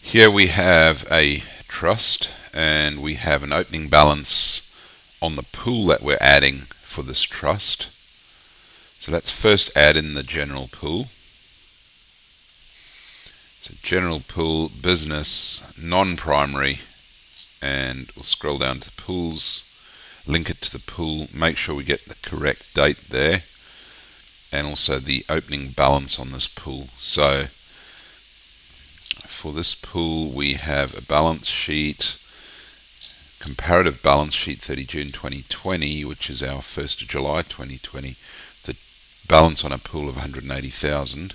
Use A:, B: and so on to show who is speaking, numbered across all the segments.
A: Here we have a trust and we have an opening balance on the pool that we're adding for this trust. So let's first add in the general pool. So general pool, business, non-primary, and we'll scroll down to pools, link it to the pool, make sure we get the correct date there, and also the opening balance on this pool. So for this pool we have a balance sheet, comparative balance sheet 30 June 2020, which is our 1st of July 2020, the balance on a pool of 180,000.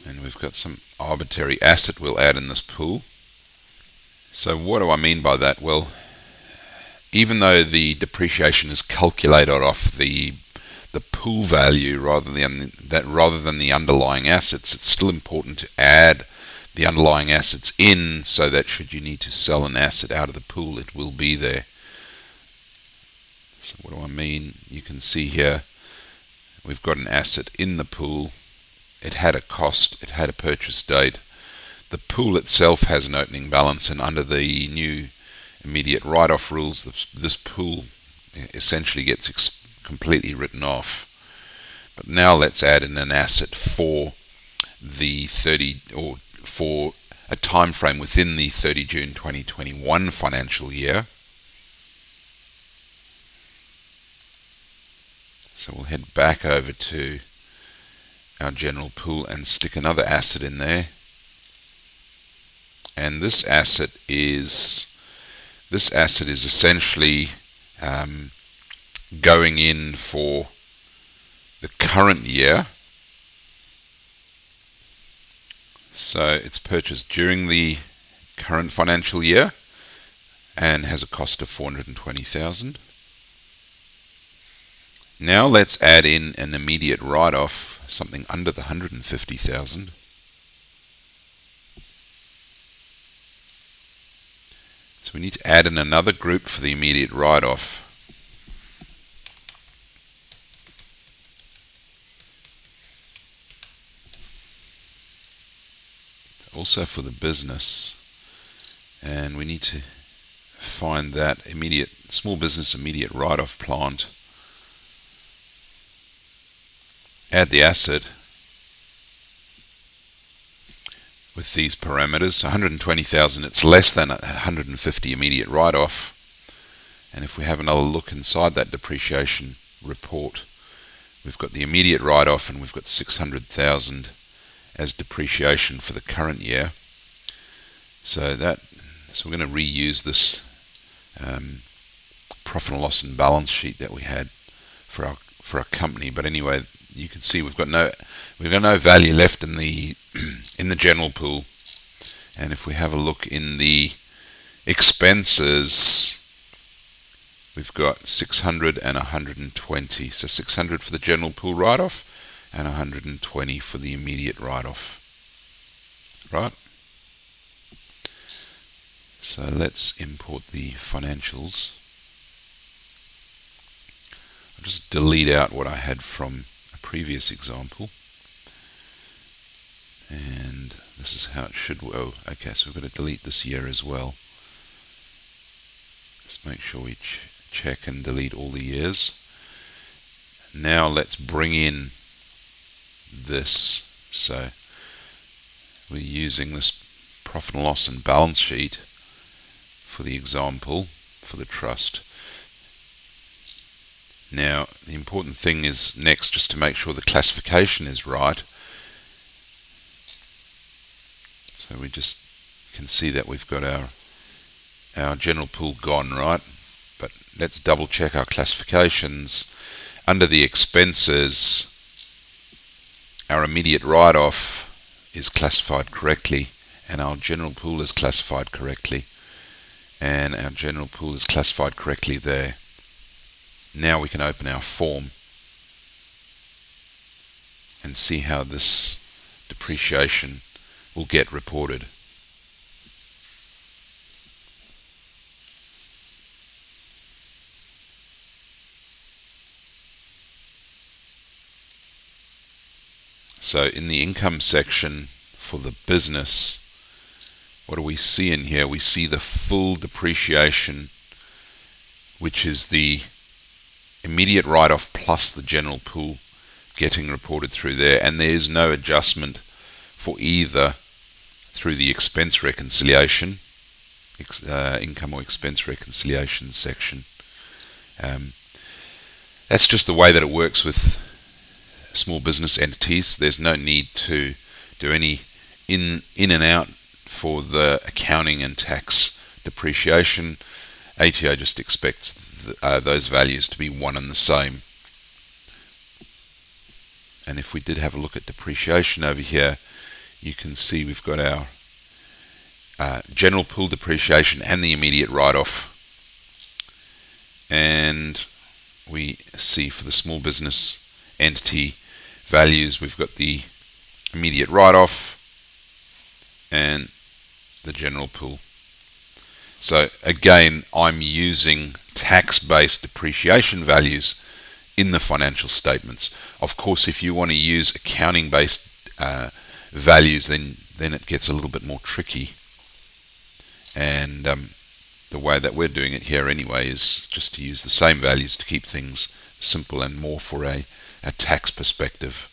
A: And we've got some arbitrary asset we'll add in this pool. So what do I mean by that? Well, even though the depreciation is calculated off the pool value rather than the underlying assets, it's still important to add the underlying assets in so that should you need to sell an asset out of the pool, it will be there. So what do I mean? You can see here we've got an asset in the pool. It had a cost, it had a purchase date. The pool itself has an opening balance, and under the new immediate write-off rules, this pool essentially gets completely written off. But now let's add in an asset for the 30 or for a time frame within the 30 June 2021 financial year. So we'll head back over to our general pool and stick another asset in there. And this asset is essentially going in for the current year. So it's purchased during the current financial year and has a cost of 420,000. Now let's add in an immediate write-off, something under the 150,000. So we need to add in another group for the immediate write-off. Also for the business, and we need to find that small business immediate write-off plant. Add the asset with these parameters. So 120,000, it's less than 150 immediate write-off. And if we have another look inside that depreciation report, we've got the immediate write-off and we've got 600,000 as depreciation for the current year. So we're going to reuse this profit and loss and balance sheet that we had for our company. But anyway, you can see we've got no value left in the in the general pool. And if we have a look in the expenses, we've got 600 and 120. So 600 for the general pool write-off and 120 for the immediate write-off. Right? So let's import the financials. I'll just delete out what I had from a previous example. And this is how it should work. Oh, okay, so we've got to delete this year as well. Let's make sure we check and delete all the years. Now let's bring in this. So we're using this profit and loss and balance sheet for the example for the trust. Now the important thing is next just to make sure the classification is right. So we just can see that we've got our general pool gone, right? But let's double check our classifications. Under the expenses, our immediate write-off is classified correctly and our general pool is classified correctly, and our general pool is classified correctly there. Now we can open our form and see how this depreciation will get reported. So in the income section for the business, what do we see in here? We see the full depreciation, which is the immediate write-off plus the general pool getting reported through there, and there is no adjustment for either through the expense reconciliation, income or expense reconciliation section. That's just the way that it works with small business entities. There's no need to do any in and out for the accounting and tax depreciation. ATO just expects those values to be one and the same. And if we did have a look at depreciation over here, you can see we've got our general pool depreciation and the immediate write-off. And we see for the small business entity values, we've got the immediate write-off and the general pool. So again, I'm using tax-based depreciation values in the financial statements. Of course, if you want to use accounting-based values, then it gets a little bit more tricky. And the way that we're doing it here anyway is just to use the same values to keep things simple and more for a tax perspective.